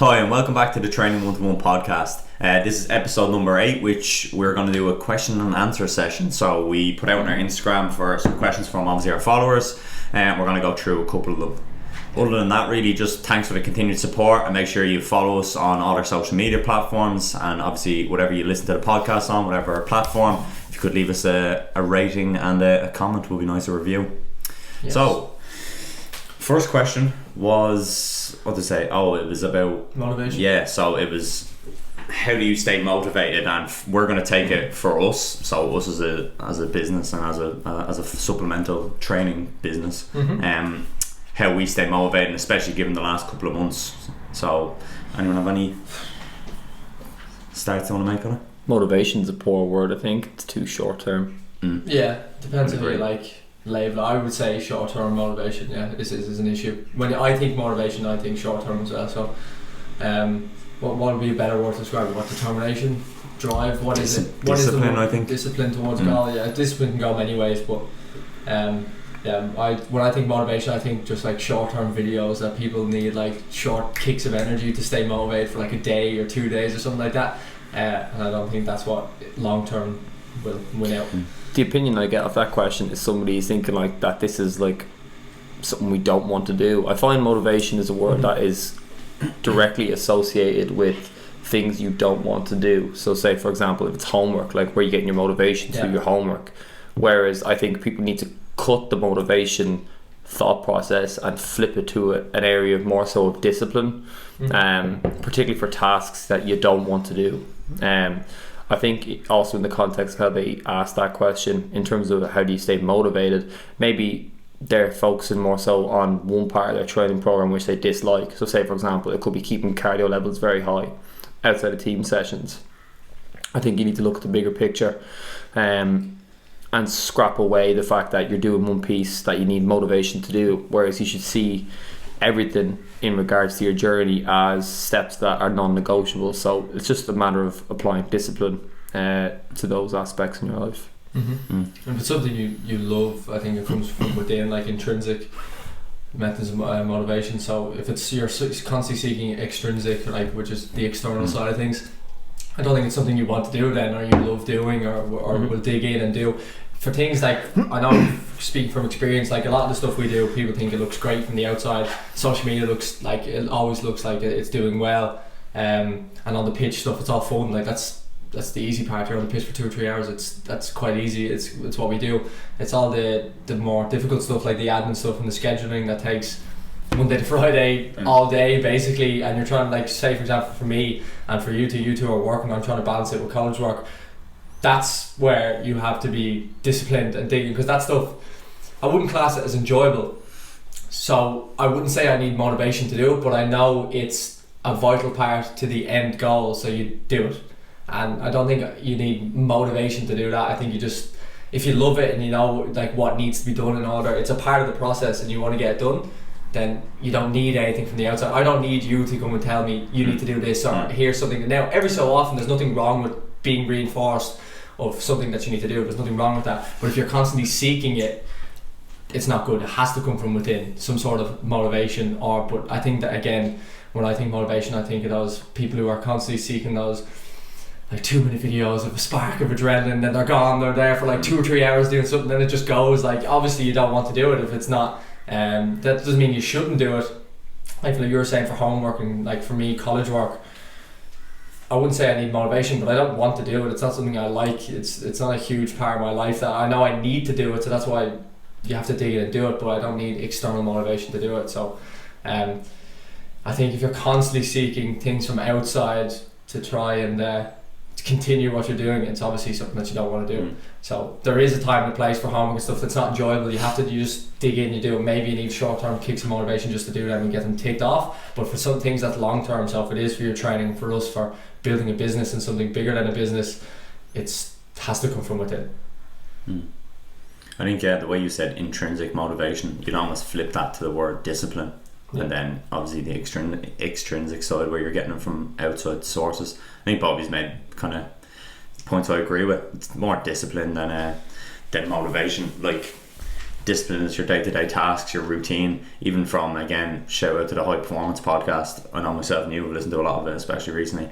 Hi and welcome back to the Training121 Podcast. This is episode number 8, which we're going to do a question and answer session. So we put out on our Instagram for some questions from obviously our followers, and we're going to go through a couple of them. Other than that, really just thanks for the continued support, and make sure you follow us on all our social media platforms, and obviously whatever you listen to the podcast on, whatever platform, if you could leave us a rating and a comment, would be nice, a review. Yes. So first question was, what to say? Oh, it was about motivation. Yeah, so it was, how do you stay motivated? And we're going to take it for us, so us as a business and as a supplemental training business, how we stay motivated, especially given the last couple of months. So, anyone have any starts they want to make on it? Motivation's a poor word. I think it's too short term. Yeah, depends on who you like. Label. I would say short-term motivation. Yeah, this is an issue. When I think motivation, I think short-term as well. So, what would be a better word to describe it? What, determination, drive? What is it? What discipline, is the I think. Discipline towards goal. Yeah, discipline can go many ways, but when I think motivation, I think just like short-term videos that people need, like short kicks of energy to stay motivated for like a day or 2 days or something like that. And I don't think that's what long-term will win out. The opinion I get of that question is somebody thinking like that this is like something we don't want to do. I find motivation is a word that is directly associated with things you don't want to do. So say for example, if it's homework, like where you getting your motivation through your homework. Whereas I think people need to cut the motivation thought process and flip it to an area more so of discipline, particularly for tasks that you don't want to do. I think also in the context of how they asked that question, in terms of how do you stay motivated, maybe they're focusing more so on one part of their training program which they dislike. So say for example, it could be keeping cardio levels very high outside of team sessions. I think you need to look at the bigger picture and scrap away the fact that you're doing one piece that you need motivation to do, whereas you should see everything in regards to your journey as steps that are non-negotiable. So it's just a matter of applying discipline to those aspects in your life. And if it's something you love, I think it comes from within, like intrinsic methods of motivation. So if it's you're constantly seeking extrinsic, like which is the external side of things, I don't think it's something you want to do then, or you love doing, or will dig in and do. For things like, I know, speaking from experience, like a lot of the stuff we do, people think it looks great from the outside. Social media looks like, it always looks like it's doing well, and on the pitch stuff, it's all fun. Like that's the easy part. You're on the pitch for 2 or 3 hours. That's quite easy. It's what we do. It's all the more difficult stuff, like the admin stuff and the scheduling that takes Monday to Friday all day basically, and you're trying to, like, say for example for me and for you two are working on trying to balance it with college work. That's where you have to be disciplined and digging, because that stuff, I wouldn't class it as enjoyable. So I wouldn't say I need motivation to do it, but I know it's a vital part to the end goal, so you do it. And I don't think you need motivation to do that. I think you just, if you love it and you know like what needs to be done in order, it's a part of the process and you want to get it done, then you don't need anything from the outside. I don't need you to come and tell me you need to do this or here's something. Now every so often there's nothing wrong with being reinforced of something that you need to do. There's nothing wrong with that. But if you're constantly seeking it, it's not good. It has to come from within, some sort of motivation. But I think that, again, when I think motivation, I think of those people who are constantly seeking those like 2-minute videos of a spark of adrenaline, then they're gone, they're there for like 2 or 3 hours doing something, then it just goes. Like, obviously you don't want to do it if it's not, that doesn't mean you shouldn't do it. Like you were saying for homework and like for me college work, I wouldn't say I need motivation, but I don't want to do it. It's not something I like. It's not a huge part of my life that I know I need to do it, so that's why you have to dig in and do it, but I don't need external motivation to do it. So I think if you're constantly seeking things from outside to try and to continue what you're doing, it's obviously something that you don't want to do. So there is a time and a place for homework and stuff that's not enjoyable. You just dig in, you do it. Maybe you need short-term kicks of motivation just to do them and get them ticked off, but for some things that's long-term. So if it is for your training, for us, for building a business and something bigger than a business, it has to come from within. I think the way you said intrinsic motivation, you can almost flip that to the word discipline. And then obviously the extrinsic side where you're getting it from outside sources. I think Bobby's made kind of points I agree with. It's more discipline than motivation. Like discipline is your day-to-day tasks, your routine, even from, again, shout out to the High Performance Podcast. I know myself and you have listened to a lot of it, especially recently,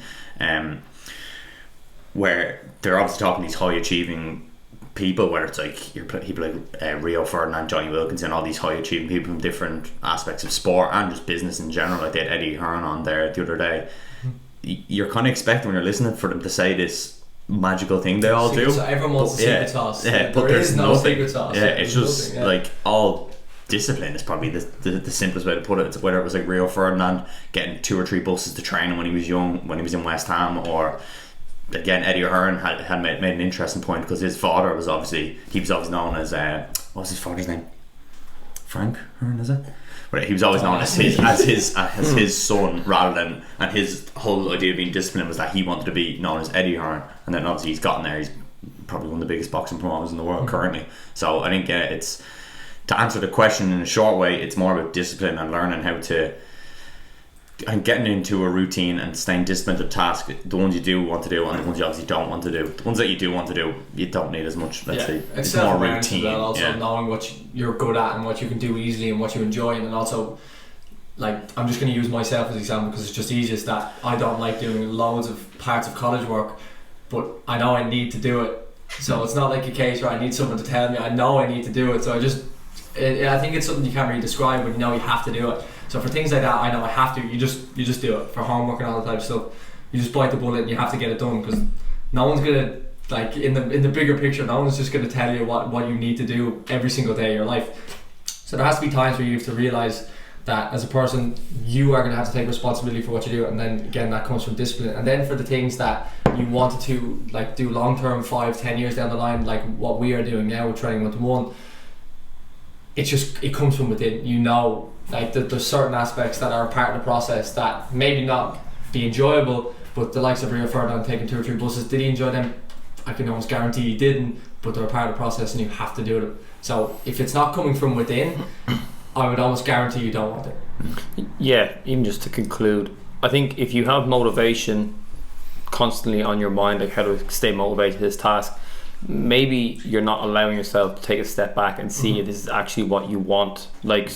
where they're obviously talking these high achieving people, where it's like people like Rio Ferdinand, Johnny Wilkinson, all these high achieving people from different aspects of sport and just business in general. Like they had Eddie Hearn on there the other day. You're kind of expecting when you're listening for them to say this magical thing they all do. So everyone wants the secret sauce. Yeah, but there there's is no nothing. secret sauce. Yeah, it's just nothing, like all discipline is probably the simplest way to put it. It's whether it was like Rio Ferdinand getting 2 or 3 buses to training when he was young, when he was in West Ham, or again Eddie Hearn had made an interesting point because his father was obviously known as what was his father's name? Frank Hearn, is it? But he was always known as his son, rather than, and his whole idea of being disciplined was that he wanted to be known as Eddie Hearn, and then obviously he's gotten there. He's probably one of the biggest boxing promoters in the world currently. So I think it's, to answer the question in a short way, it's more about discipline and learning how to, and getting into a routine and staying disciplined to task, the ones you do want to do and the ones you obviously don't want to do. The ones that you do want to do, you don't need as much, let's say. It's more routine. Well, also knowing what you're good at and what you can do easily and what you enjoy, and also, like, I'm just going to use myself as an example because it's just easiest, that I don't like doing loads of parts of college work, but I know I need to do it. So it's not like a case where I need someone to tell me. I know I need to do it. So I think it's something you can't really describe, but you know you have to do it. So for things like that, I know I have to. You just do it. For homework and all that type of stuff, you just bite the bullet and you have to get it done, because no one's gonna, like, in the bigger picture, no one's just gonna tell you what you need to do every single day of your life. So there has to be times where you have to realise that as a person you are gonna have to take responsibility for what you do, and then again that comes from discipline. And then for the things that you wanted to, like, do long term, 5-10 years down the line, like what we are doing now with Training121, it comes from within. You know, like there's certain aspects that are a part of the process that maybe not be enjoyable, but the likes of Rio Ferdinand taking 2 or 3 buses, did he enjoy them? I can almost guarantee he didn't, but they're a part of the process and you have to do them. So if it's not coming from within, I would almost guarantee you don't want it. Yeah, even just to conclude, I think if you have motivation constantly on your mind, like how to stay motivated to this task, maybe you're not allowing yourself to take a step back and see if this is actually what you want. Like,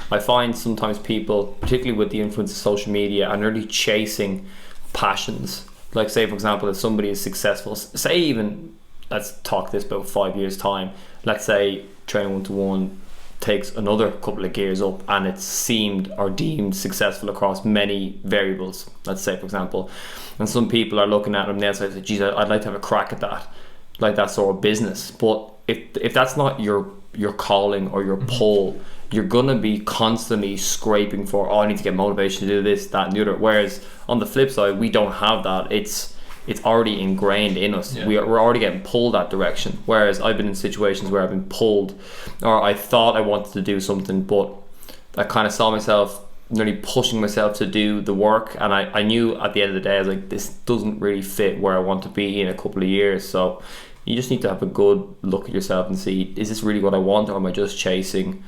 I find sometimes people, particularly with the influence of social media, are really chasing passions. Like, say for example, if somebody is successful, say even, let's talk this about 5 years time, let's say Training121 takes another couple of gears up and it's seemed or deemed successful across many variables, let's say for example, and some people are looking at them now and say, geez, I'd like to have a crack at that, like that sort of business. But if that's not your calling or your pull, you're gonna be constantly scraping for, I need to get motivation to do this, that and the other. Whereas on the flip side, we don't have that. It's already ingrained in us. We're already getting pulled that direction. Whereas I've been in situations where I've been pulled, or I thought I wanted to do something, but I kind of saw myself nearly pushing myself to do the work, and I knew at the end of the day, I was like, this doesn't really fit where I want to be in a couple of years. So you just need to have a good look at yourself and see, is this really what I want, or am I just chasing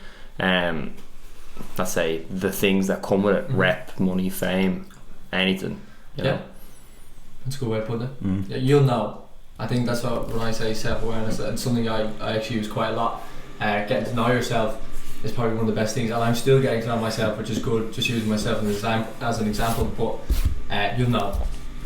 let's say the things that come with it, rep, money, fame, anything, you know? That's a good way of putting it. Yeah, you'll know. I think that's what, when I say self-awareness, and something I actually use quite a lot, getting to know yourself is probably one of the best things, and I'm still getting to know myself, which is good, just using myself as an example. But you'll know.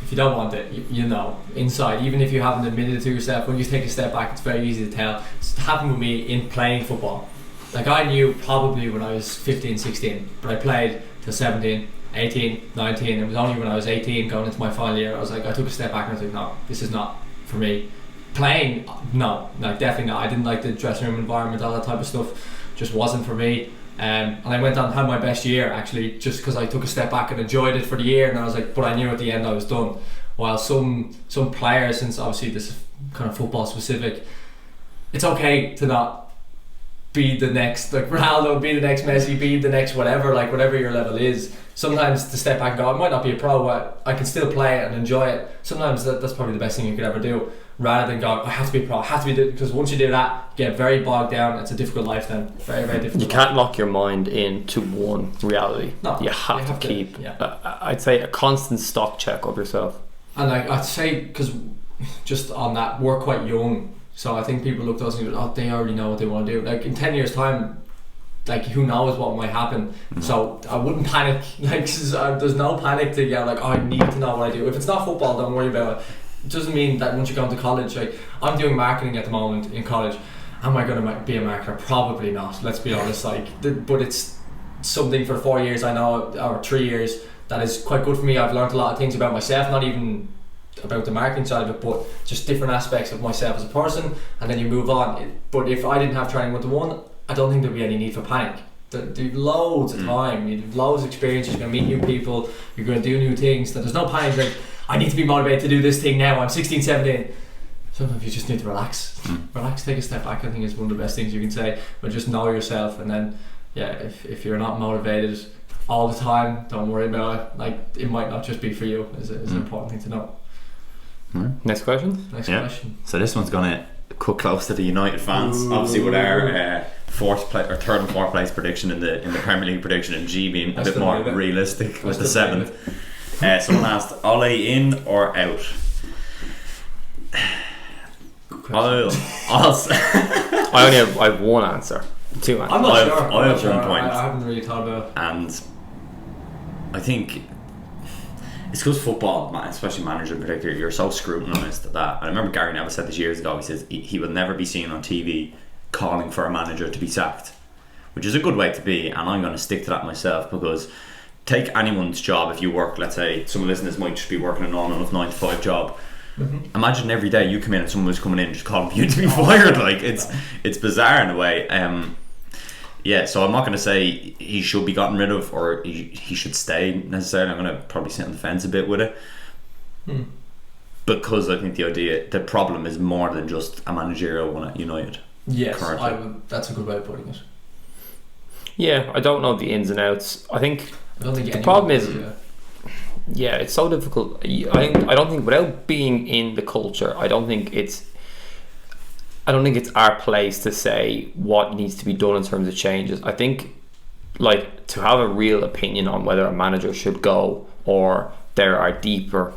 If you don't want it, you know inside, even if you haven't admitted it to yourself. When you take a step back, it's very easy to tell. It's happened with me in playing football. Like, I knew probably when I was 15, 16, but I played till 17, 18, 19. It was only when I was 18 going into my final year, I took a step back and I was like, no, this is not for me. Playing, no, definitely not. I didn't like the dressing room environment, all that type of stuff, just wasn't for me. And I went on and had my best year, actually, just because I took a step back and enjoyed it for the year, and I was like, but I knew at the end I was done. While some players, since obviously this is kind of football specific, it's okay to not be the next, like Ronaldo, be the next Messi, be the next whatever, like whatever your level is. Sometimes to step back and go, I might not be a pro, but I can still play it and enjoy it. Sometimes that's probably the best thing you could ever do, rather than go, I have to be a pro, I have to be, because once you do that, you get very bogged down. It's a difficult life then, very, very difficult. You can't lock your mind into one reality. No, you have to keep, I'd say, a constant stock check of yourself. And I'd say, because just on that, we're quite young, So I think people look at us and go, oh, they already know what they want to do. Like in 10 years time, like who knows what might happen. So I wouldn't panic. Like there's no panic to get like, oh, I need to know what I do. If it's not football, don't worry about it. It doesn't mean that once you go into college, like I'm doing marketing at the moment in college. Am I going to be a marketer? Probably not, let's be honest. But it's something for 4 years I know, or 3 years, that is quite good for me. I've learned a lot of things about myself, not even about the marketing side of it, but just different aspects of myself as a person, and then you move on. But if I didn't have Training121, I don't think there'd be any need for panic. There's loads of time, you have loads of experience, you're going to meet new people, you're going to do new things. There's no panic like, I need to be motivated to do this thing now, I'm 16, 17. Sometimes you just need to relax. Relax, take a step back. I think is one of the best things you can say. But just know yourself, and then if you're not motivated all the time, don't worry about it. Like it might not just be for you. Is an important thing to know. Next question. Question. So this one's gonna cut close to the United fans. Obviously, with our third and fourth place prediction in the Premier League prediction, and G being a bit more realistic with the 7th. Someone asked, Ole in or out? I have one answer. 2 answers. I'm not sure. I have 1 point. I haven't really thought about it. And I think it's because football, especially manager in particular, you're so scrutinised at that. And I remember Gary Neville said this years ago. He says he will never be seen on TV calling for a manager to be sacked, which is a good way to be. And I'm going to stick to that myself, because take anyone's job. If you work, let's say some listeners might just be working a normal enough 9 to 5 job. Imagine every day you come in and someone was coming in just calling for you to be fired. Like it's bizarre in a way. So I'm not going to say he should be gotten rid of or he should stay necessarily. I'm going to probably sit on the fence a bit with it, because I think the problem is more than just a managerial one at United. Yes, that's a good way of putting it. Yeah, I don't know the ins and outs. I think the problem is. Yeah, it's so difficult. I don't think, without being in the culture, I don't think it's our place to say what needs to be done in terms of changes. I think, like, to have a real opinion on whether a manager should go or there are deeper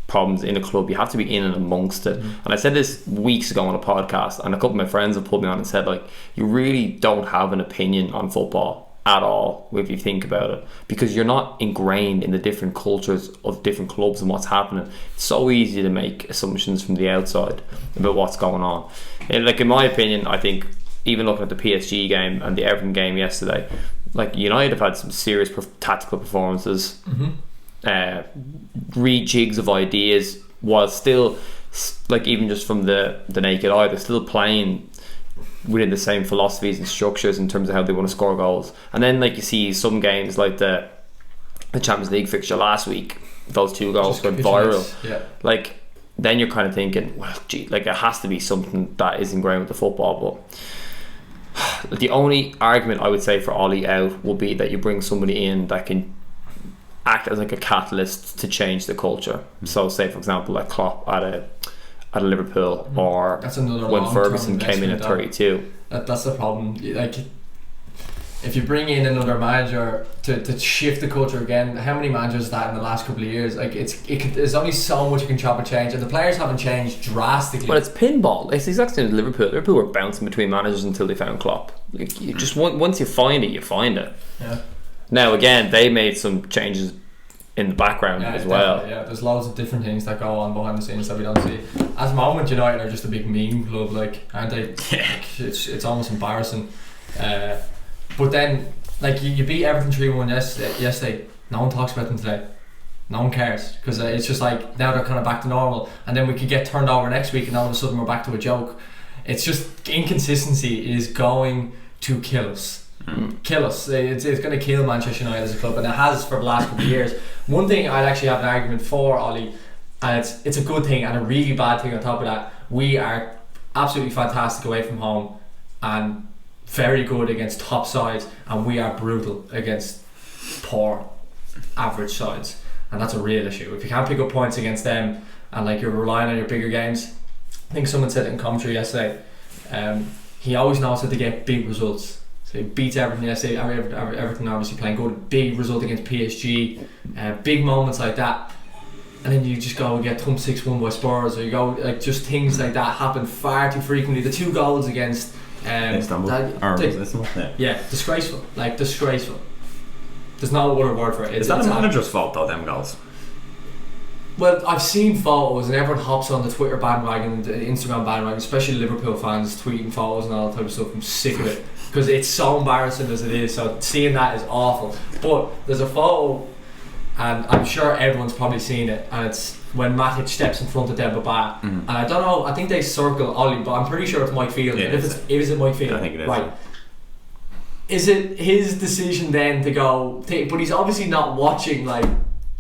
problems in a club, you have to be in and amongst it. And I said this weeks ago on a podcast, and a couple of my friends have put me on and said, like, you really don't have an opinion on football at all if you think about it, because you're not ingrained in the different cultures of different clubs and what's happening. It's so easy to make assumptions from the outside about what's going on. And like, in my opinion, I think even looking at the PSG game and the Everton game yesterday, like, United have had some serious tactical performances, rejigs of ideas, while still, like, even just from the naked eye, they're still playing within the same philosophies and structures in terms of how they want to score goals. And then, like, you see some games like the Champions League fixture last week, those 2 goals went viral. Like, then you're kind of thinking, well, gee, like, it has to be something that is ingrained with the football. But the only argument I would say for Ollie out will be that you bring somebody in that can act as like a catalyst to change the culture. So say, for example, like Klopp at a Liverpool, or when Ferguson came in at 32. That's the problem. Like, if you bring in another manager to shift the culture again, how many managers is that in the last couple of years? Like, there's only so much you can chop and change, and the players haven't changed drastically. Well, it's pinball. It's the exact same as Liverpool. Liverpool were bouncing between managers until they found Klopp. Like, you just once you find it, you find it. Yeah. Now again, they made some changes in the background as well. Yeah, there's loads of different things that go on behind the scenes that we don't see. At the moment, United are just a big meme club, like, aren't they? Like, it's almost embarrassing. But then, like, you beat Everton 3-1 yesterday. No one talks about them today. No one cares, because it's just like now they're kind of back to normal, and then we could get turned over next week, and all of a sudden we're back to a joke. It's just inconsistency is going to kill us. Kill us. It's going to kill Manchester United as a club, and it has for the last couple of years. One thing I'd actually have an argument for, Ollie, and it's a good thing and a really bad thing on top of that. We are absolutely fantastic away from home and very good against top sides, and we are brutal against poor average sides, and that's a real issue. If you can't pick up points against them and, like, you're relying on your bigger games, I think someone said it in commentary yesterday, he always knows how to get big results. So he beats Everton yesterday. Everton obviously playing good, big result against PSG, big moments like that. and then you just go and get thumped 6-1 by Spurs, or you go like just things like that happen far too frequently. The 2 goals against Istanbul. Yeah, disgraceful. Like disgraceful. There's no other word for it. Is that a manager's fault though, them goals? Well, I've seen photos and everyone hops on the Twitter bandwagon, the Instagram bandwagon, especially Liverpool fans tweeting photos and all that type of stuff. I'm sick of it because it's so embarrassing as it is. So seeing that is awful. But there's a photo, and I'm sure everyone's probably seen it, and it's when Matic steps in front of Demba Ba. And I don't know, I think they circle Ollie, but I'm pretty sure it's Mike Field. Yeah, is it Mike Field? I think it is. Right. Is it his decision then to go? But he's obviously not watching like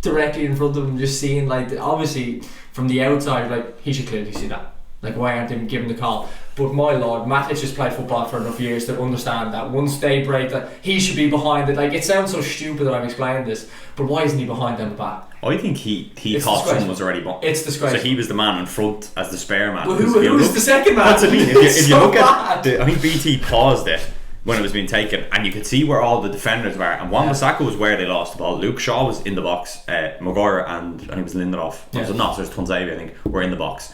directly in front of him, just seeing like obviously from the outside, like he should clearly see that. Like why aren't they giving the call? But my lord, Matic has played football for enough years to understand that once they break that, he should be behind it. Like it sounds so stupid that I'm explaining this, but why isn't he behind them back? I think he thought someone was already behind. It's disgraceful. So he was the man in front as the spare man. Well, who was the second man? That's what I mean. If you so look bad. at I think BT paused it when it was being taken, and you could see where all the defenders were, and Wan-Bissaka was where they lost the ball. Luke Shaw was in the box, Maguire and I think it was Lindelof. Yeah. So there's Tuanzebe, I think, were in the box.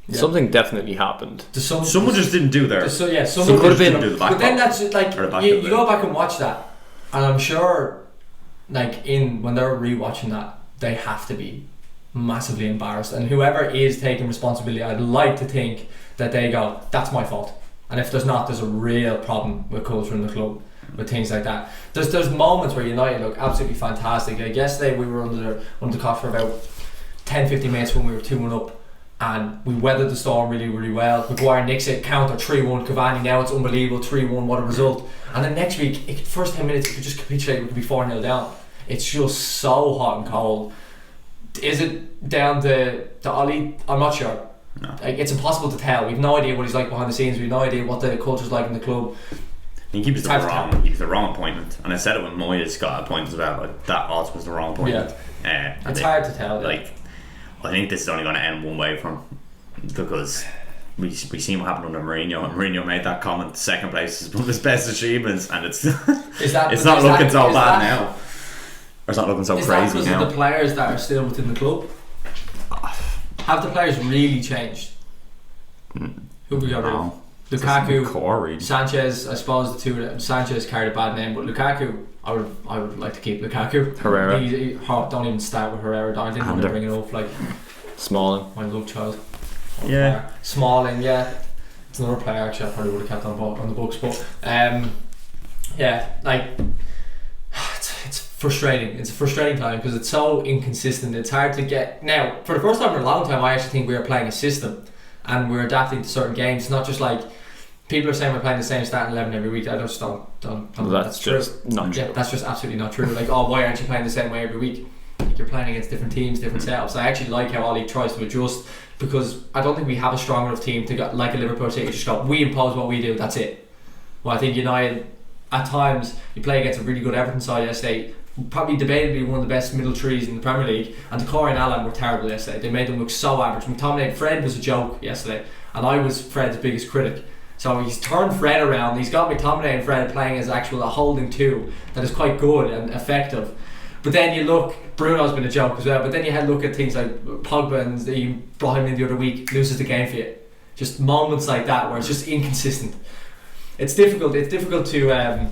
Yeah. Something definitely happened. Someone just didn't do their. Someone could have been. Do the back but then that's just like you go back and watch that, and I'm sure, like when they're rewatching that, they have to be massively embarrassed. And whoever is taking responsibility, I'd like to think that they go, "That's my fault." And if there's not, there's a real problem with culture in the club, with things like that. There's moments where United look absolutely fantastic. Like yesterday we were under the cosh for about 10-15 minutes when we were 2-1 up, and we weathered the storm really, really well. Maguire nicks it, counter 3-1, Cavani, now it's unbelievable, 3-1, what a result. And then next week, first 10 minutes, we could just capitulate, we could be 4-0 down. It's just so hot and cold. Is it down to Ollie? I'm not sure. No. Like, it's impossible to tell. We've no idea what he's like behind the scenes. We've no idea what the culture's like in the club. I think he was the wrong appointment, and I said it when Moyes got appointed as well. Like, that also was the wrong appointment. Yeah. It's hard to tell. Like, I think this is only going to end one way from, because we seen what happened under Mourinho, and Mourinho made that comment. Second place is one of his best achievements, and it's not looking so bad now. Or it's not looking so crazy now. Is that because of the players that are still within the club? Have the players really changed? Who we got rid of? Lukaku, core, Sanchez. I suppose the two. Sanchez carried a bad name, but Lukaku, I would like to keep Lukaku. Herrera. Don't even start with Herrera. I didn't want to bring it up. Like Smalling, my love child. Yeah. Smalling. Yeah, it's another player actually I probably would have kept on the books, but yeah, like it's frustrating. It's a frustrating time because it's so inconsistent. It's hard to get now. For the first time in a long time, I actually think we are playing a system and we're adapting to certain games. It's not just like people are saying we're playing the same starting 11 every week. I just don't well, that's just true. Not true. Yeah, that's just absolutely not true. Like, oh, why aren't you playing the same way every week? Like, you're playing against different teams, different setups. I actually like how Ollie tries to adjust, because I don't think we have a strong enough team to go, like a Liverpool team, just go, we impose what we do, that's it. Well, I think United, at times, you play against a really good Everton side yesterday, probably debatably one of the best middle threes in the Premier League, and Decore and Allen were terrible yesterday. They made them look so average. McTominay, Fred was a joke yesterday, and I was Fred's biggest critic. So he's turned Fred around. He's got McTominay and Fred playing as actual a holding two that is quite good and effective. But then you look, Bruno's been a joke as well, but then you look at things like Pogba, and you brought him in the other week, loses the game for you. Just moments like that where it's just inconsistent. It's difficult to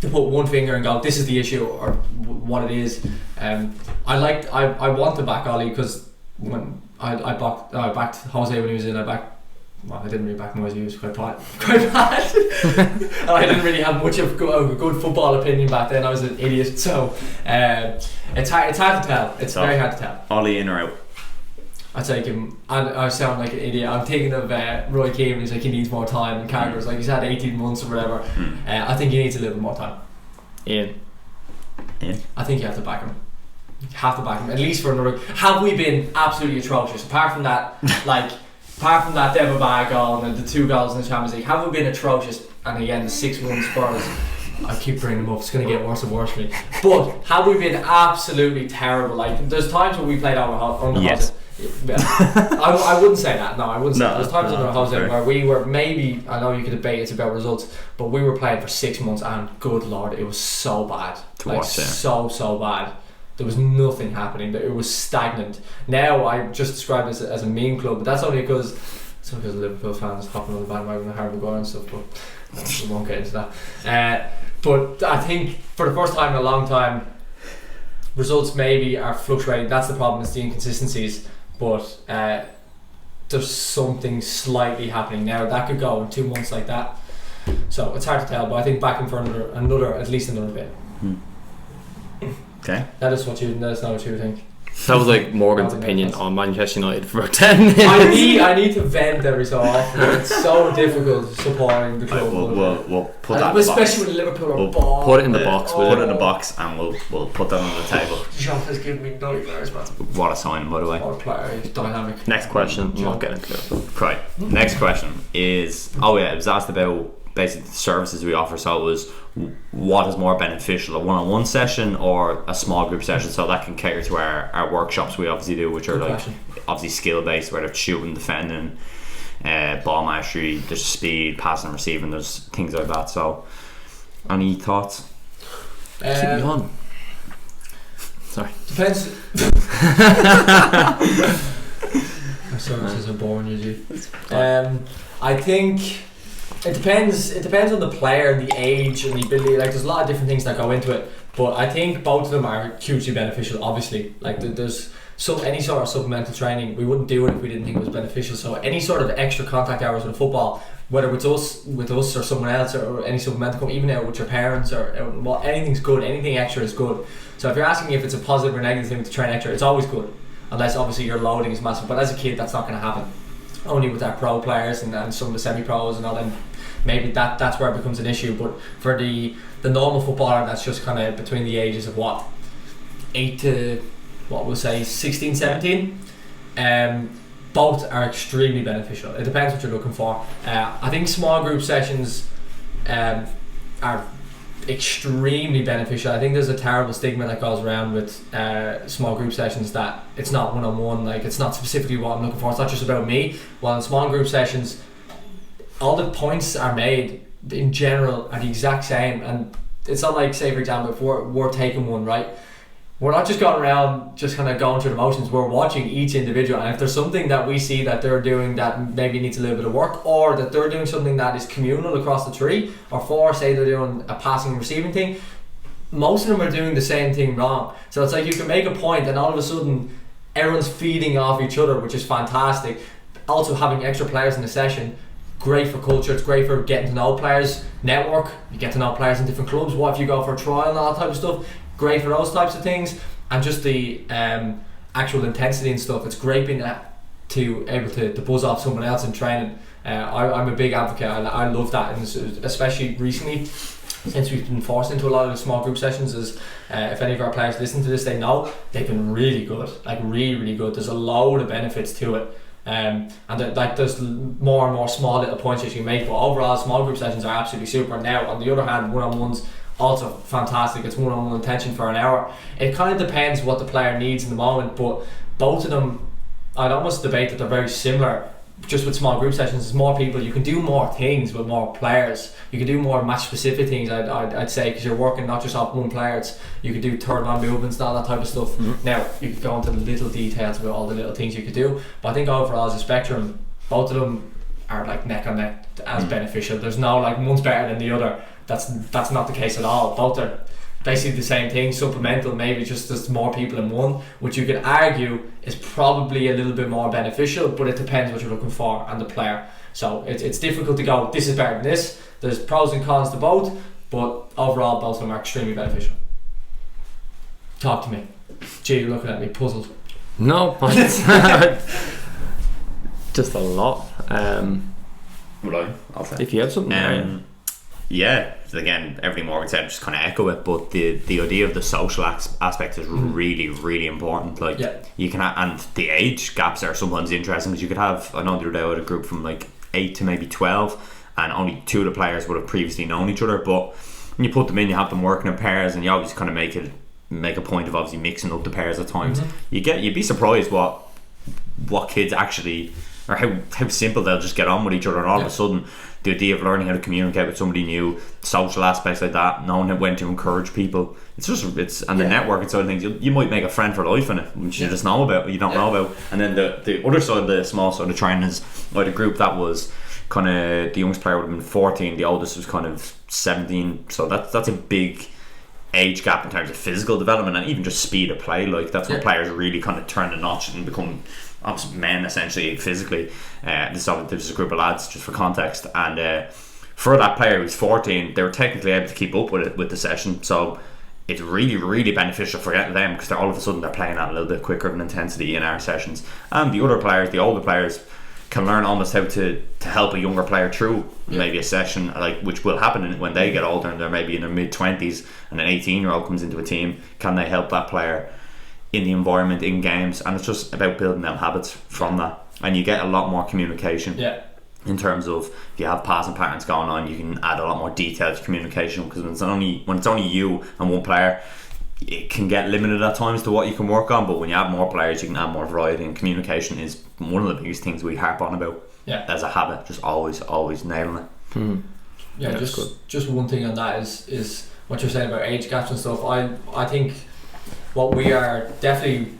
put one finger and go, this is the issue, or what it is. I want to back Ollie, because when I backed Jose when he was in, I didn't really back Moyes. He was quite bad. And I didn't really have much of a good football opinion back then. I was an idiot. So it's hard to tell. It's very hard to tell. Ollie in or out? I take him, and I sound like an idiot. I'm thinking of Roy Keane. He's like, he needs more time, and Carragher's like, he's had 18 months or whatever. I think he needs a little bit more time. Ian. I think you have to back him. You have to back him, at least for another. Have we been absolutely atrocious? Apart from that, apart from that Demba Ba goal and the 2 goals in the Champions League, have we been atrocious? And again, the 6-1 Spurs, I keep bringing them up, it's going to get worse and worse for me. But have we been absolutely terrible? Like, there's times when we played on the yes. I wouldn't say that. No, I wouldn't say that. There's times under Jose where we were maybe, I know you could debate it's about results, but we were playing for 6 months and good lord, it was so bad. To watch, so bad there was nothing happening. It was stagnant. Now I just describe this as a meme club, but that's only because Liverpool fans hopping on the bandwagon of Harry Maguire and stuff, but we won't get into that. But I think for the first time in a long time, results maybe are fluctuating. That's the problem, it's the inconsistencies, but there's something slightly happening now. That could go in 2 months like that, so it's hard to tell, but I think back in for another at least another bit. Okay. That's not what you think. That was like Morgan's opinion on Manchester United for 10 minutes. I need to vent every so often. It's so difficult supporting the club. We'll put that in the box. Especially when Liverpool are ball. Put it in the box. Put it in the box and we'll put that on the table. Jean has given me nightmares, man. What a sign, by the way. What a player, he's dynamic. Next question. I'm not getting into it. Right. Next question is, it was asked about basically the services we offer. So it was, what is more beneficial, a one-on-one session or a small group session? So that can cater to our workshops we obviously do, which are Good like question. obviously skill based, whether it's shooting, defending, ball mastery, there's speed, passing and receiving, there's things like that. So any thoughts? Keep me on. Sorry. Depends. My services are boring usually. I think it depends on the player, the age and the ability. Like there's a lot of different things that go into it, but I think both of them are hugely beneficial. Obviously, like there's any sort of supplemental training, we wouldn't do it if we didn't think it was beneficial. So any sort of extra contact hours with football, whether it's us or someone else, or any supplemental, even out with your parents, or anything's good. Anything extra is good. So if you're asking if it's a positive or negative thing to train extra, it's always good, unless obviously your loading is massive. But as a kid, that's not going to happen. Only with our pro players and some of the semi-pros and all them, maybe that's where it becomes an issue. But for the normal footballer, that's just kind of between the ages of 8 to 16, 17. Both are extremely beneficial. It depends what you're looking for. I think small group sessions are extremely beneficial. I think there's a terrible stigma that goes around with small group sessions, that it's not one-on-one, like it's not specifically what I'm looking for, it's not just about me. While in small group sessions, all the points are made in general are the exact same, and it's not like, say for example, if we're taking one, right, we're not just going around just kind of going through the motions. We're watching each individual, and if there's something that we see that they're doing that maybe needs a little bit of work, or that they're doing something that is communal across the 3 or 4, say they're doing a passing and receiving thing, most of them are doing the same thing wrong. So it's like you can make a point and all of a sudden everyone's feeding off each other, which is fantastic. Also having extra players in the session, great for culture, it's great for getting to know players, network, you get to know players in different clubs. What if you go for a trial and all that type of stuff? Great for those types of things. And just the actual intensity and stuff, it's great being able to buzz off someone else in training. I'm a big advocate. I love that, and especially recently since we've been forced into a lot of the small group sessions. Is if any of our players listen to this, they know they've been really good, like really good. There's a load of benefits to it. And there's more and more small little points that you make, but overall small group sessions are absolutely super. Now on the other hand, one-on-ones also fantastic. It's one-on-one intention for an hour. It kind of depends what the player needs in the moment, but both of them, I'd almost debate that they're very similar. Just with small group sessions, there's more people, you can do more things with more players, you can do more match specific things, I'd say, because you're working not just off one player. You could do third man movements and all that type of stuff. Now you could go into the little details about all the little things you could do, but I think overall as a spectrum, both of them are like neck on neck as beneficial. There's no like one's better than the other. That's not the case at all. Both are basically the same thing, supplemental, maybe just there's more people in one, which you could argue is probably a little bit more beneficial, but it depends what you're looking for and the player. So it's difficult to go, this is better than this. There's pros and cons to both, but overall both of them are extremely beneficial. Talk to me. Gee, you're looking at me puzzled. No, just a lot. I'll say. If you have something yeah, again, everything Morgan said, just kind of echo it, but the idea of the social aspect is really, really important. Like, you can and the age gaps are sometimes interesting, because you could have, I know the other day I had a group from like 8 to maybe 12, and only 2 of the players would have previously known each other, but when you put them in, you have them working in pairs, and you always kind of make a point of obviously mixing up the pairs at times. You'd be surprised what kids actually or how simple they'll just get on with each other, and all of a sudden the idea of learning how to communicate with somebody new, social aspects like that, knowing when to encourage people, the networking side of things, you might make a friend for life in it, which you just know about, you don't know about. And then the other side, the small side of training, is like a group that was kind of, the youngest player would have been 14, the oldest was kind of 17, so that's a big age gap in terms of physical development and even just speed of play. Like that's when players really kind of turn the notch and become men essentially physically. This is a group of lads, just for context, and for that player who's 14, they were technically able to keep up with it with the session, so it's really, really beneficial for them, because all of a sudden they're playing at a little bit quicker of an intensity in our sessions. And the other players, the older players, can learn almost how to help a younger player through maybe a session, like, which will happen when they get older and they're maybe in their mid-20s, and an 18-year-old comes into a team. Can they help that player in the environment, in games? And it's just about building them habits from that, and you get a lot more communication in terms of, if you have passing patterns going on, you can add a lot more detail to communication, because when it's only you and one player, it can get limited at times to what you can work on. But when you have more players, you can add more variety, and communication is one of the biggest things we harp on about as a habit, just always nailing it. Just one thing on that is what you're saying about age gaps and stuff. I think what we are definitely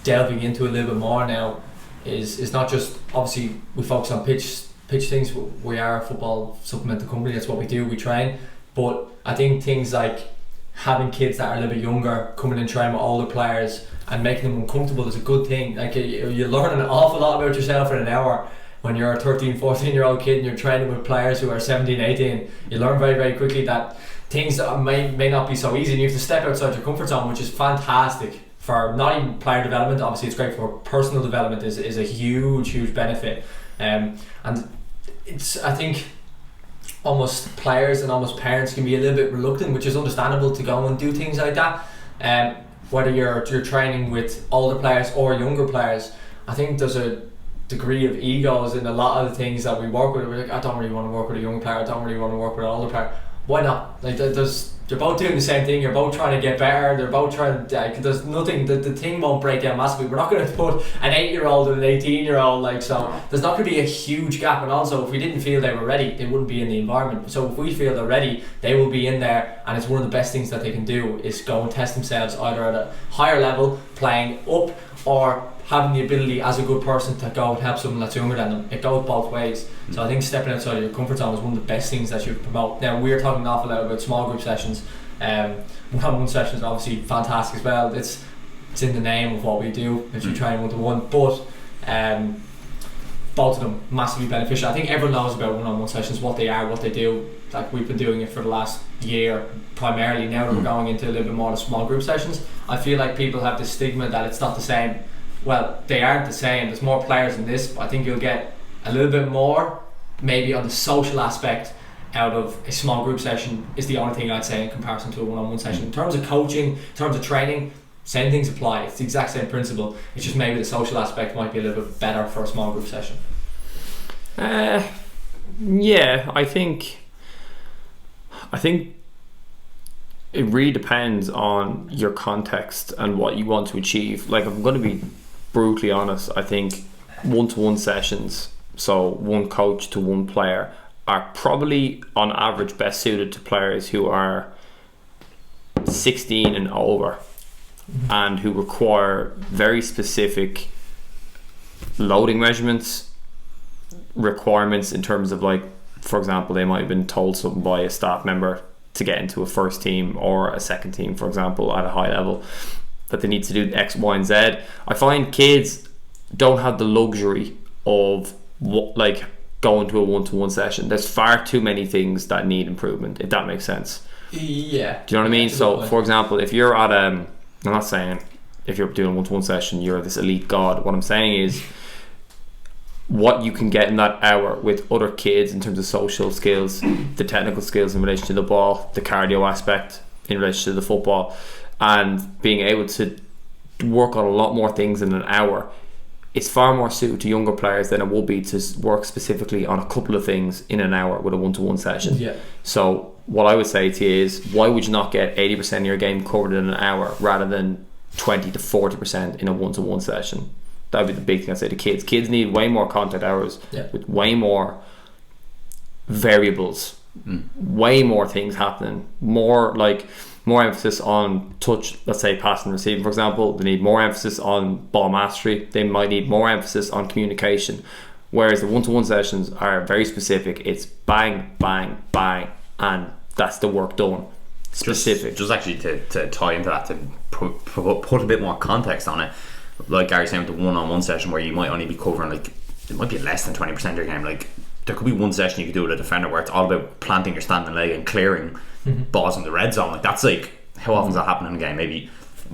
delving into a little bit more now is not just, obviously we focus on pitch things. We are a football supplemental company, that's what we do, we train, but I think things like having kids that are a little bit younger coming and training with older players and making them uncomfortable is a good thing. Like you learn an awful lot about yourself in an hour when you're a 13, 14 year old kid and you're training with players who are 17, 18. You learn very, very quickly that things that may not be so easy, and you have to step outside your comfort zone, which is fantastic for not even player development. Obviously it's great for personal development, is a huge benefit, and it's, I think, almost players and almost parents can be a little bit reluctant, which is understandable, to go and do things like that. Whether you're training with older players or younger players, I think there's a degree of egos in a lot of the things that we work with. We're like, I don't really want to work with a young player, I don't really want to work with an older player. Why not? Like, they're both doing the same thing, you're both trying to get better, they're both trying to, like, there's nothing, the thing won't break down massively. We're not going to put an 8-year-old and an 18-year-old, like, so there's not going to be a huge gap. And also, if we didn't feel they were ready, they wouldn't be in the environment. So if we feel they're ready, they will be in there, and it's one of the best things that they can do is go and test themselves either at a higher level, playing up, or having the ability as a good person to go and help someone that's younger than them. It goes both ways. So I think stepping outside of your comfort zone is one of the best things that you promote. Now, we're talking an awful lot about small group sessions. One-on-one sessions are obviously fantastic as well. It's in the name of what we do, if you train one-to-one, but both of them massively beneficial. I think everyone knows about one-on-one sessions, what they are, what they do. Like, we've been doing it for the last year primarily. Now that we're going into a little bit more of small group sessions, I feel like people have this stigma that it's not the same. Well, they aren't the same. There's more players in this, but I think you'll get a little bit more maybe on the social aspect out of a small group session, is the only thing I'd say in comparison to a one-on-one session. In terms of coaching, in terms of training, same things apply. It's the exact same principle. It's just maybe the social aspect might be a little bit better for a small group session. Yeah, I think it really depends on your context and what you want to achieve. Like, I'm going to be brutally honest, I think one-to-one sessions, so one coach to one player, are probably on average best suited to players who are 16 and over, and who require very specific loading requirements in terms of, like, for example, they might have been told something by a staff member to get into a first team or a second team, for example, at a high level, that they need to do X, Y, and Z. I find kids don't have the luxury of going to a one-to-one session. There's far too many things that need improvement, if that makes sense. Yeah. Do you know what I mean? So, for example, if you're at I'm not saying if you're doing a one-to-one session you're this elite god. What I'm saying is what you can get in that hour with other kids in terms of social skills, the technical skills in relation to the ball, the cardio aspect in relation to the football, and being able to work on a lot more things in an hour, it's far more suited to younger players than it will be to work specifically on a couple of things in an hour with a one-to-one session. Yeah. So what I would say to you is, why would you not get 80% of your game covered in an hour rather than 20 to 40% in a one-to-one session? That would be the big thing I'd say to kids. Kids need way more contact hours with way more variables, way more things happening, more emphasis on touch, let's say passing and receiving, for example. They need more emphasis on ball mastery. They might need more emphasis on communication. Whereas the one-to-one sessions are very specific. It's bang, bang, bang, and that's the work done. Specific. Just actually to tie into that, to put a bit more context on it, like Gary's saying with the one-on-one session where you might only be covering, like, it might be less than 20% of your game. Like, there could be one session you could do with a defender where it's all about planting your standing leg and clearing balls in the red zone. Like, that's like, how often does that happen in a game? Maybe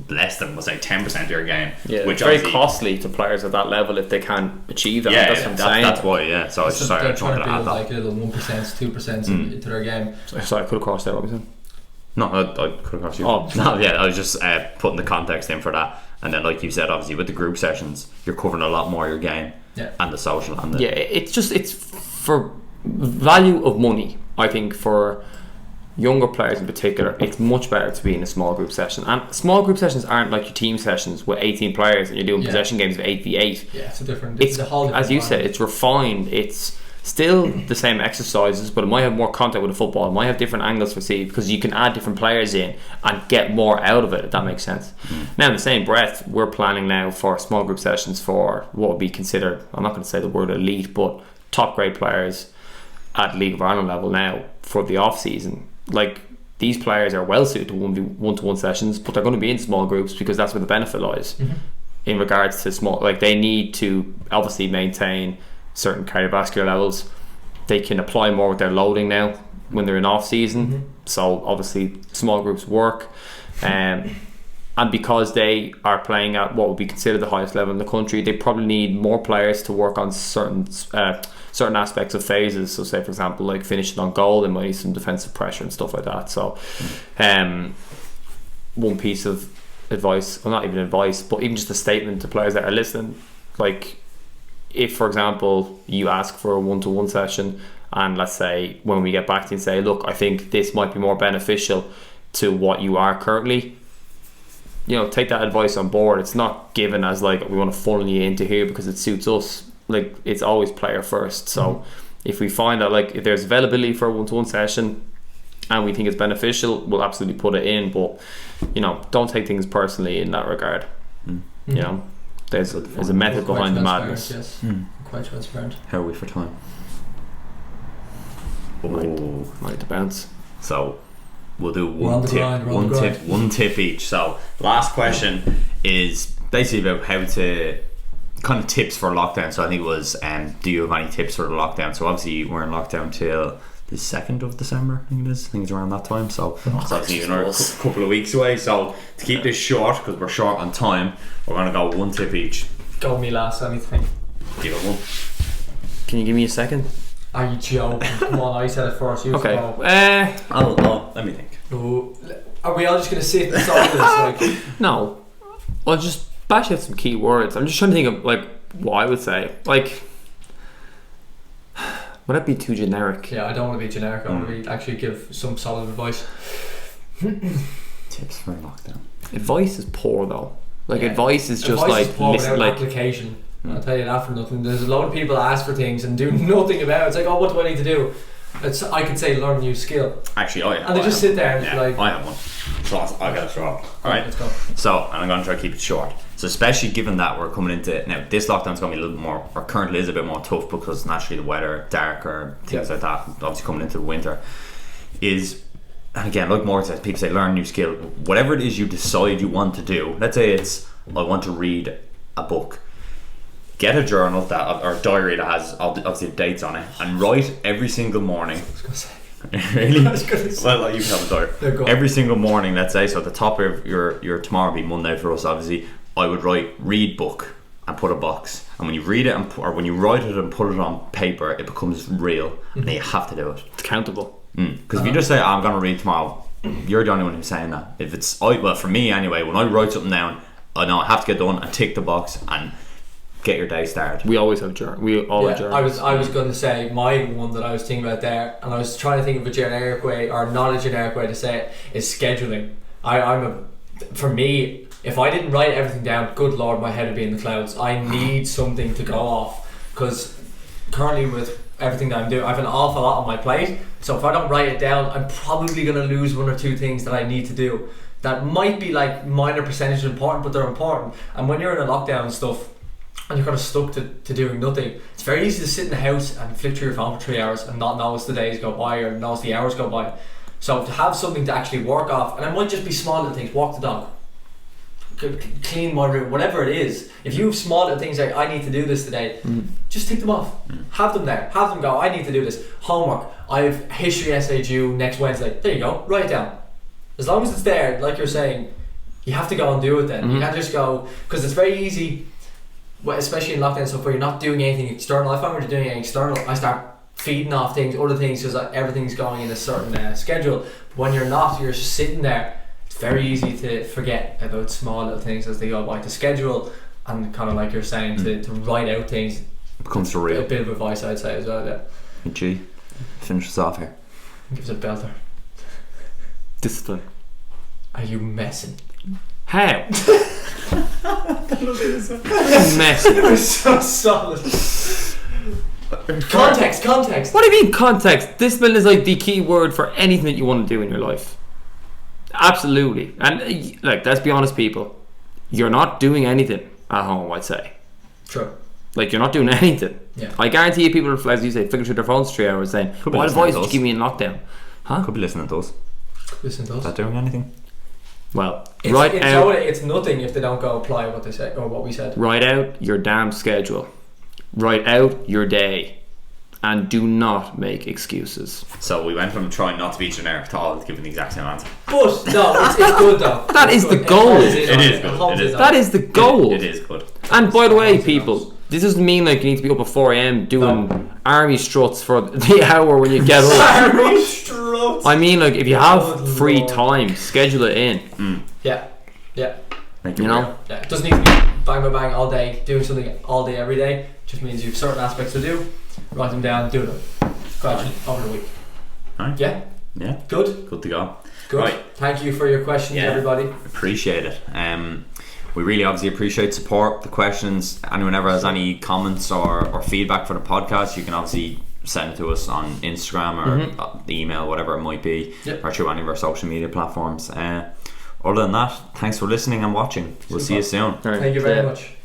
less than, let's say, 10% of your game. Yeah, which is very costly to players at that level if they can't achieve that. That's what I'm saying. That's why, yeah. So I was sorry, I trying wanted to to add build that. like a little 1%, 2% into their game. Sorry, I could have crossed that, what was it? No, I could have crossed you. Oh, no, yeah, I was just putting the context in for that. And then, like you said, obviously with the group sessions, you're covering a lot more of your game and the social. And the it's for value of money. I think for younger players in particular, it's much better to be in a small group session. And small group sessions aren't like your team sessions with 18 players and you're doing possession games of 8v8. Yeah, it's a different. It's a whole different as you said, it's refined. It's still the same exercises, but it might have more contact with the football. It might have different angles for see, because you can add different players in and get more out of it, if that makes sense. Now in the same breath, we're planning now for small group sessions for what would be considered, I'm not going to say the word elite, but top grade players at League of Ireland level now for the off season. Like, these players are well suited to one-to-one sessions, but they're going to be in small groups because that's where the benefit lies. In regards to small, like, they need to obviously maintain certain cardiovascular levels. They can apply more with their loading now when they're in off season. So obviously small groups work, and because they are playing at what would be considered the highest level in the country, they probably need more players to work on certain aspects of phases. So say for example, like finishing on goal, they might need some defensive pressure and stuff like that. So one piece of advice, well, not even advice, but even just a statement to players that are listening, like, if for example you ask for a one-to-one session and let's say when we get back to you and say, look, I think this might be more beneficial to what you are currently, you know, take that advice on board. It's not given as like we want to funnel you into here because it suits us. Like, it's always player first. So if we find that, like, if there's availability for a one-to-one session and we think it's beneficial, we'll absolutely put it in. But, you know, don't take things personally in that regard. You know, there's a method behind the madness. Yes. Quite transparent. How are we for time? Might to bounce. So we'll do one tip each. So last question is basically about how to kind of tips for lockdown. So I think it was do you have any tips for the lockdown? So obviously we're in lockdown till the 2nd of December, I think it is. I think it's around that time. So it's obviously another couple of weeks away. So to keep this short, because we're short on time, we're going to go one tip each. Go me last, anything. Give it one. Can you give me a second? Are you joking? Come on, I said it first. You okay. Let me think. Ooh. Are we all just going to sit and solve this? Like? No. I'll just bash out some key words. I'm just trying to think of like what I would say. Like, would that be too generic? Yeah, I don't want to be generic. I want to actually give some solid advice. Tips for lockdown. Advice is poor though. Like, advice is just advice like is poor listen, like application. I'll tell you that for nothing. There's a lot of people that ask for things and do nothing about it. It's like, oh, what do I need to do? I could say learn a new skill. Actually, and they just sit there and like, I have one. So I'll get it short. Alright, let's go. So, and I'm going to try to keep it short. So especially given that we're coming into, now this lockdown's going to be a little bit more, or currently is a bit more tough because naturally the weather, darker, things like that, obviously coming into the winter, is, and again, like Morgan says, people say learn a new skill. Whatever it is you decide you want to do, let's say it's, I want to read a book. Get a journal that, or a diary that has obviously dates on it, and write every single morning. I was going to say. Really? I was going to say. Well, you can have a diary. Every single morning, let's say, so at the top of your tomorrow be Monday for us, obviously, I would write read book and put a box. And when you read it, or when you write it and put it on paper, it becomes real, and you have to do it. It's accountable. Because if you just say, oh, I'm going to read tomorrow, you're the only one who's saying that. If it's, well, for me anyway, when I write something down, I know I have to get done and tick the box and get your day started. We always have journal. We all have journals. I was going to say my one that I was thinking about there, and I was trying to think of a generic way, or not a generic way to say it, is scheduling. I'm a for me, if I didn't write everything down, good lord, my head would be in the clouds. I need something to go off, because currently with everything that I'm doing, I have an awful lot on my plate. So if I don't write it down, I'm probably going to lose one or two things that I need to do that might be like minor percentage important, but they're important. And when you're in a lockdown and stuff, and you're kind of stuck to doing nothing, it's very easy to sit in the house and flick through your phone for 3 hours and not notice the days go by or notice the hours go by. So to have something to actually work off, and it might just be small little things, walk the dog, clean my room, whatever it is. If you have small little things like, I need to do this today, just tick them off. Have them there, have them go, I need to do this. Homework, I have history essay due next Wednesday. There you go, write it down. As long as it's there, like you're saying, you have to go and do it then. You can't just go, because it's very easy, especially in lockdown stuff where you're not doing anything external. I find when you're doing anything external, I start feeding off things, other things, because everything's going in a certain schedule. But when you're not, you're just sitting there. It's very easy to forget about small little things as they go by. To schedule, and kind of like you're saying, to write out things becomes surreal. A bit of advice I'd say as well. Yeah. Gee, finish us off here. Give us a belter. Discipline. Are you messing? How? Messing. It was so solid. Context. What do you mean context? Discipline is like the key word for anything that you want to do in your life. Absolutely. And like, let's be honest, people, you're not doing anything at home, I'd say. True. Like, you're not doing anything. Yeah. I guarantee you, people, as you say, flicking through their phones 3 hours saying, what advice would you give me in lockdown? Huh? Could be listening to us. Listen to us. Not doing anything. Well, it's nothing if they don't go apply what they say or what we said. Write out your damn schedule. Write out your day. And do not make excuses. So we went from trying not to be generic to all giving the exact same answer. But no, it's good though. That is the goal. It is good. That is the goal. It is good. And by the way, people, this doesn't mean like you need to be up at 4 a.m. doing army struts for the hour when you get up. Army struts. I mean, like, if you have free time, schedule it in. Yeah. You know? Yeah. It doesn't need to be bang all day, doing something all day every day. It just means you have certain aspects to do. Write them down, do them gradually over the week. Right. Yeah. Good to go. Good. Right. Thank you for your questions, everybody. Appreciate it. We really obviously appreciate support, the questions. Anyone ever has any comments or feedback for the podcast, you can obviously send it to us on Instagram or the email, whatever it might be, or through any of our social media platforms. Other than that, thanks for listening and watching. We'll see you soon. Thank you very much.